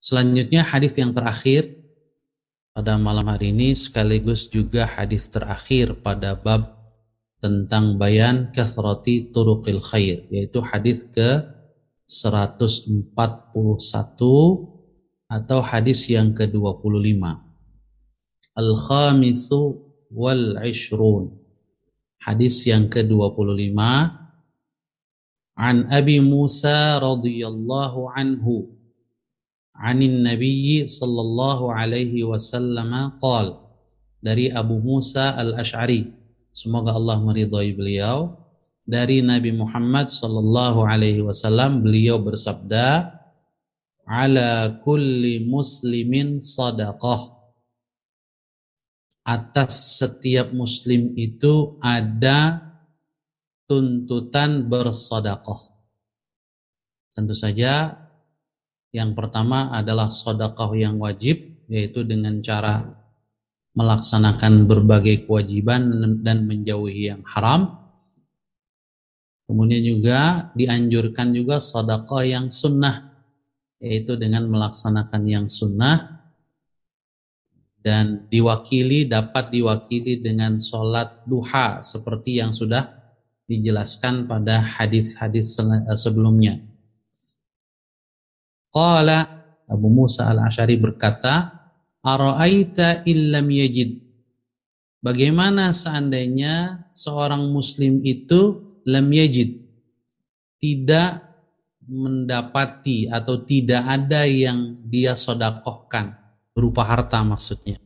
Selanjutnya hadis yang terakhir pada malam hari ini sekaligus juga hadis terakhir pada bab tentang bayan kathrati turuqil khair, yaitu hadis ke 141 atau hadis yang ke-25. Al-khamisu wal ishrun. Hadis yang ke-25, an Abi Musa radhiyallahu anhu anin Nabi sallallahu alaihi wasallam qala, dari Abu Musa al-Ash'ari, semoga Allah meridhai beliau, dari Nabi Muhammad sallallahu alaihi wasallam, beliau bersabda, ala kulli muslimin sadaqah, atas setiap muslim itu ada tuntutan bersedekah. Tentu saja yang pertama adalah sedekah yang wajib, yaitu dengan cara melaksanakan berbagai kewajiban dan menjauhi yang haram. Kemudian juga dianjurkan juga sedekah yang sunnah, yaitu dengan melaksanakan yang sunnah, dan dapat diwakili dengan sholat duha seperti yang sudah dijelaskan pada hadis-hadis sebelumnya. Qala, Abu Musa al-Ash'ari berkata, ara'aita illam yajid, bagaimana seandainya seorang muslim itu lam yajid, tidak mendapati atau tidak ada yang dia sedekahkan berupa harta maksudnya.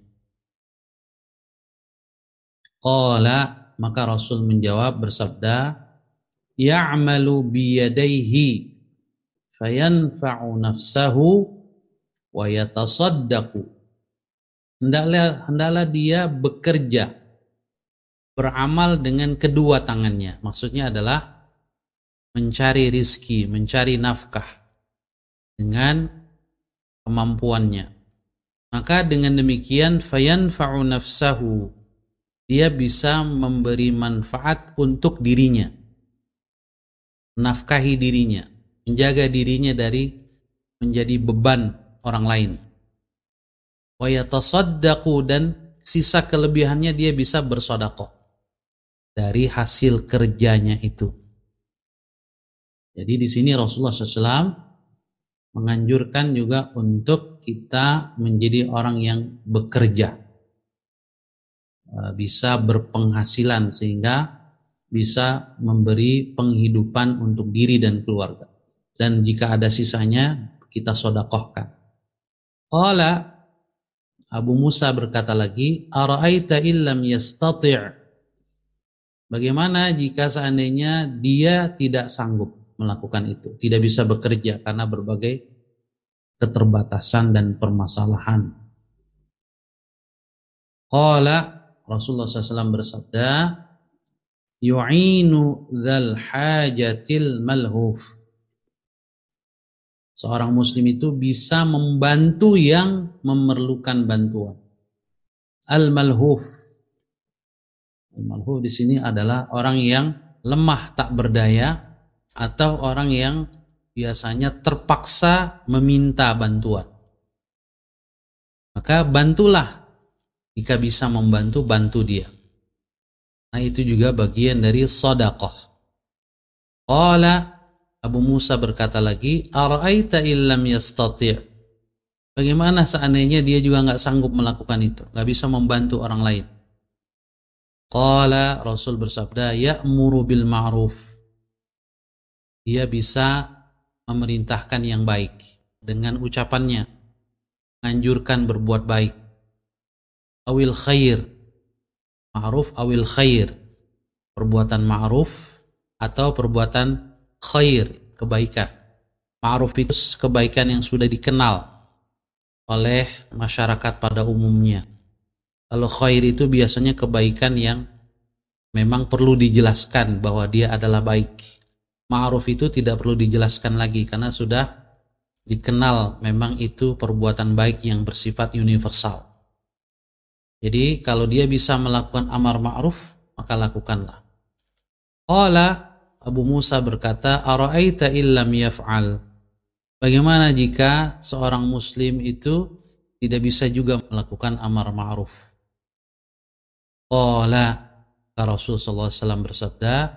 Qala, maka Rasul menjawab bersabda, ya'malu biyadaihi fayanfa'u nafsahu wa yatasaddaqu, hendaklah dia bekerja, beramal dengan kedua tangannya, maksudnya adalah mencari rizki, mencari nafkah dengan kemampuannya. Maka dengan demikian fayanfa'u nafsahu, dia bisa memberi manfaat untuk dirinya, menafkahi dirinya, menjaga dirinya dari menjadi beban orang lain. Wa yatasaddaqu, dan sisa kelebihannya dia bisa bersedekah dari hasil kerjanya itu. Jadi di sini Rasulullah SAW menganjurkan juga untuk kita menjadi orang yang bekerja, bisa berpenghasilan sehingga bisa memberi penghidupan untuk diri dan keluarga. Dan jika ada sisanya kita sedekahkan. Qala, Abu Musa berkata lagi, ara'aita illam yastati', bagaimana jika seandainya dia tidak sanggup melakukan itu, tidak bisa bekerja karena berbagai keterbatasan dan permasalahan. Qala, Rasulullah SAW bersabda, yu'inu dzal hajatil malhuf, seorang muslim itu bisa membantu yang memerlukan bantuan. Al-malhuf, al-malhuf di sini adalah orang yang lemah tak berdaya atau orang yang biasanya terpaksa meminta bantuan. Maka bantulah, jika bisa membantu, bantu dia. Nah, itu juga bagian dari sedekah. Qala, Abu Musa berkata lagi, ara'aita illam yastati', bagaimana seandainya dia juga nggak sanggup melakukan itu, nggak bisa membantu orang lain. Qala, Rasul bersabda, ya'muru bil ma'ruf, dia bisa memerintahkan yang baik dengan ucapannya, menganjurkan berbuat baik. Awil khair, ma'ruf awil khair, perbuatan ma'ruf atau perbuatan khair, kebaikan. Ma'ruf itu kebaikan yang sudah dikenal oleh masyarakat pada umumnya. Kalau khair itu biasanya kebaikan yang memang perlu dijelaskan bahwa dia adalah baik. Ma'ruf itu tidak perlu dijelaskan lagi karena sudah dikenal memang itu perbuatan baik yang bersifat universal. Jadi kalau dia bisa melakukan amar ma'ruf, maka lakukanlah. Qala, Abu Musa berkata, ara'aita illam yaf'al, Bagaimana jika seorang muslim itu tidak bisa juga melakukan amar ma'ruf? Qala, Rasulullah SAW bersabda,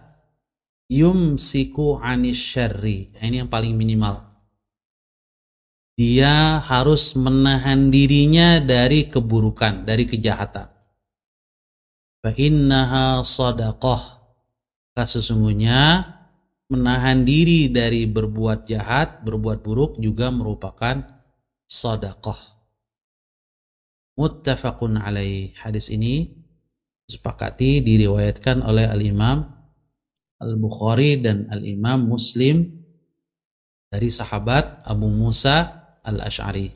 yumsiku anis syarri. Ini yang paling minimal. Dia harus menahan dirinya dari keburukan, dari kejahatan. Fa innaha sadaqah. Sesungguhnya menahan diri dari berbuat jahat, berbuat buruk juga merupakan sedekah. Muttafaqun alaih. Hadis ini disepakati diriwayatkan oleh Al-Imam Al-Bukhari dan Al-Imam Muslim dari sahabat Abu Musa Al-Asy'ari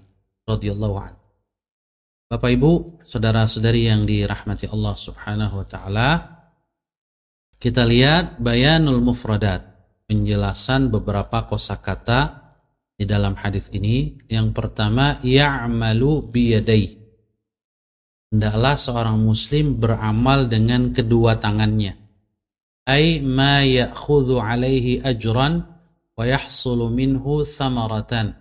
radhiyallahu anhu. Bapak Ibu, saudara-saudari yang dirahmati Allah Subhanahu wa taala, kita lihat bayanul mufradat, penjelasan beberapa kosakata di dalam hadis ini. Yang pertama, ya'malu biyadai. Hendaklah seorang muslim beramal dengan kedua tangannya. Ay ma ya'khudhu alaihi ajran wa yahsulu minhu thamaratan.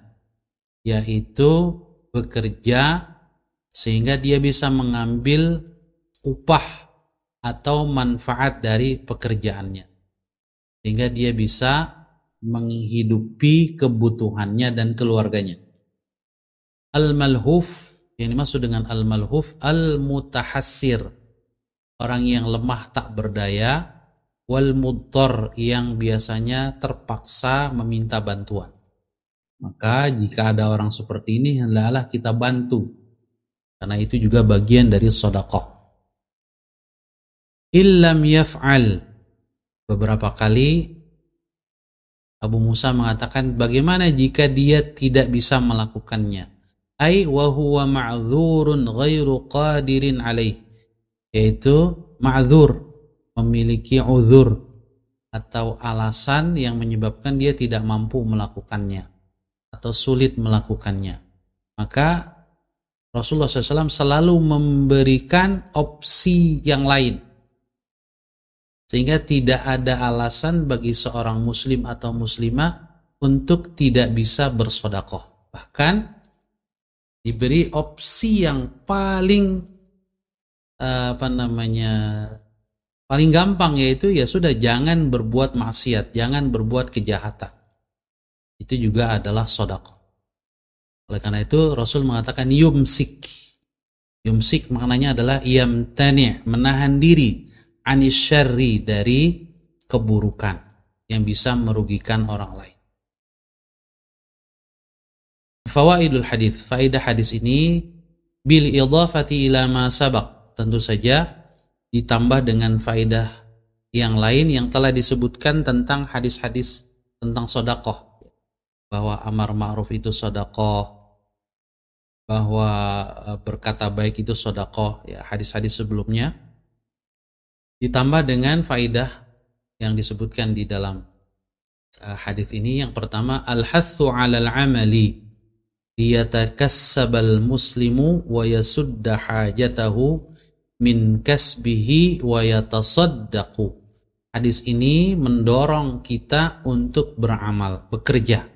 Yaitu bekerja sehingga dia bisa mengambil upah atau manfaat dari pekerjaannya, sehingga dia bisa menghidupi kebutuhannya dan keluarganya. Al-malhuf, yang dimaksud dengan al-malhuf, al-mutahassir, orang yang lemah tak berdaya, wal mudhar, yang biasanya terpaksa meminta bantuan. Maka jika ada orang seperti ini, hendaklah kita bantu, karena itu juga bagian dari sedekah. Illam yaf'al, beberapa kali Abu Musa mengatakan, bagaimana jika dia tidak bisa melakukannya? Ai wa huwa ma'dzurun ghairu qadirin alaih, yaitu ma'dzur, memiliki uzur atau alasan yang menyebabkan dia tidak mampu melakukannya atau sulit melakukannya. Maka Rasulullah SAW selalu memberikan opsi yang lain, sehingga tidak ada alasan bagi seorang muslim atau muslimah untuk tidak bisa bersedekah. Bahkan diberi opsi yang paling paling gampang, yaitu ya sudah, jangan berbuat maksiat, jangan berbuat kejahatan. Itu juga adalah sedekah. Oleh karena itu Rasul mengatakan yumsik. Yumsik maknanya adalah yamtani', menahan diri, anis syarri, dari keburukan yang bisa merugikan orang lain. Fawaidul hadis, faedah hadis ini bil idhafati ila ma sabaq, tentu saja ditambah dengan faedah yang lain yang telah disebutkan tentang hadis-hadis tentang sedekah, bahwa amar ma'ruf itu sedekah, bahwa berkata baik itu sedekah, ya, hadis-hadis sebelumnya. Ditambah dengan faidah yang disebutkan di dalam hadis ini. Yang pertama, al-hathu 'alal 'amali liyatakassabal muslimu wa yasudda hajatahu min kasbihi wa yatasaddaqu. Hadis ini mendorong kita untuk beramal, bekerja.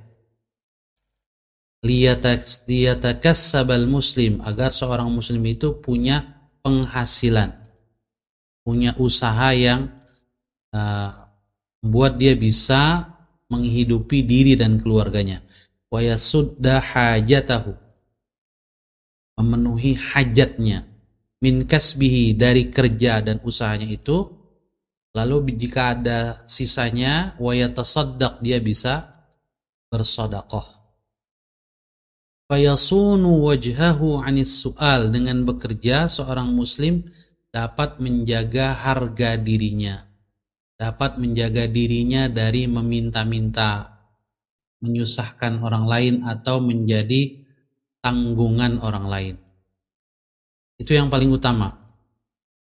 Liyatakassabal muslim, agar seorang muslim itu punya penghasilan, punya usaha yang membuat dia bisa menghidupi diri dan keluarganya. Wa yasudda hajatahu, memenuhi hajatnya, min kasbihi, dari kerja dan usahanya itu. Lalu jika ada sisanya, wa yatasaddaq, dia bisa bersedekah. Fa yasunu wajhahu anis su'al, dengan bekerja seorang muslim dapat menjaga harga dirinya, dapat menjaga dirinya dari meminta-minta, menyusahkan orang lain, atau menjadi tanggungan orang lain. Itu yang paling utama.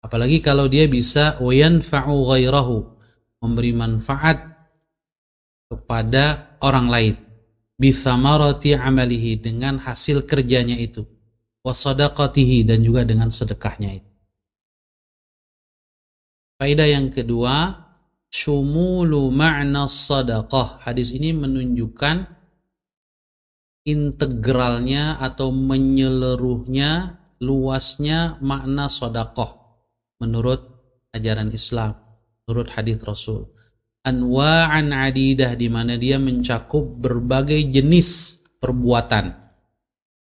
Apalagi kalau dia bisa wayanfa'u ghairahu, memberi manfaat kepada orang lain, bisamarati amalihi, dengan hasil kerjanya itu, wasadaqatihi, dan juga dengan sedekahnya itu. Faedah yang kedua, syumulu ma'na sadaqah. Hadis ini menunjukkan integralnya atau menyeluruhnya, luasnya makna sodakoh menurut ajaran Islam, menurut hadis Rasul. Anwa'an adidah, di mana dia mencakup berbagai jenis perbuatan.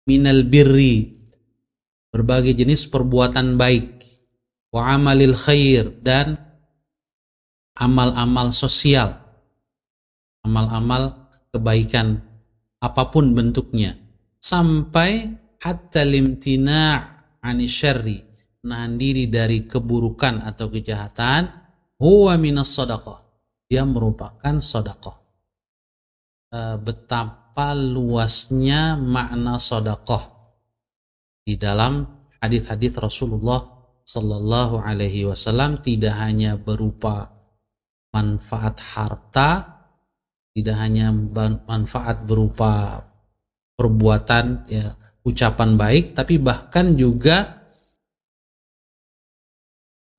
Minal birri, berbagai jenis perbuatan baik. Wa amalil khair, dan amal-amal sosial, amal-amal kebaikan apapun bentuknya, sampai hatta limtina' anisyarri, menahan diri dari keburukan atau kejahatan. Huwa minas sadaqah, dia merupakan sedekah. Betapa luasnya makna sedekah di dalam hadis-hadis Rasulullah Sallallahu Alaihi Wasallam, tidak hanya berupa manfaat harta, tidak hanya manfaat berupa perbuatan, ya, ucapan baik, tapi bahkan juga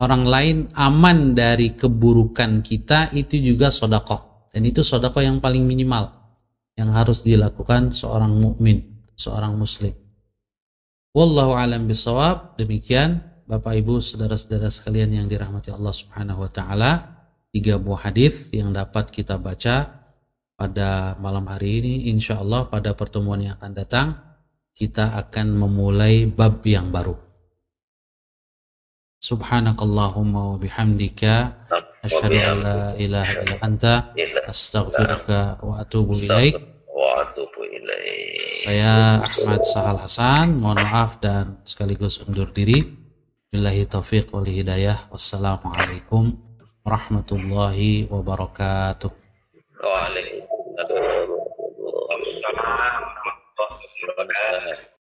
orang lain aman dari keburukan kita, itu juga sedekah. Dan itu sedekah yang paling minimal yang harus dilakukan seorang mukmin, seorang muslim. Wallahu a'lam bishawab. Demikian Bapak Ibu saudara-saudara sekalian yang dirahmati Allah Subhanahu wa taala, 3 buah hadis yang dapat kita baca pada malam hari ini. Insya Allah pada pertemuan yang akan datang kita akan memulai bab yang baru. Subhanakallahumma wa bihamdika asyhadu an la ilaha illa anta astaghfiruka wa atubu ilaik. Saya Ahmad Sahal Hasan, mohon maaf dan sekaligus undur diri. Billahi taufiq wal hidayah. Wassalamualaikum warahmatullahi wabarakatuh. Waalaikumsalam warahmatullahi wabarakatuh.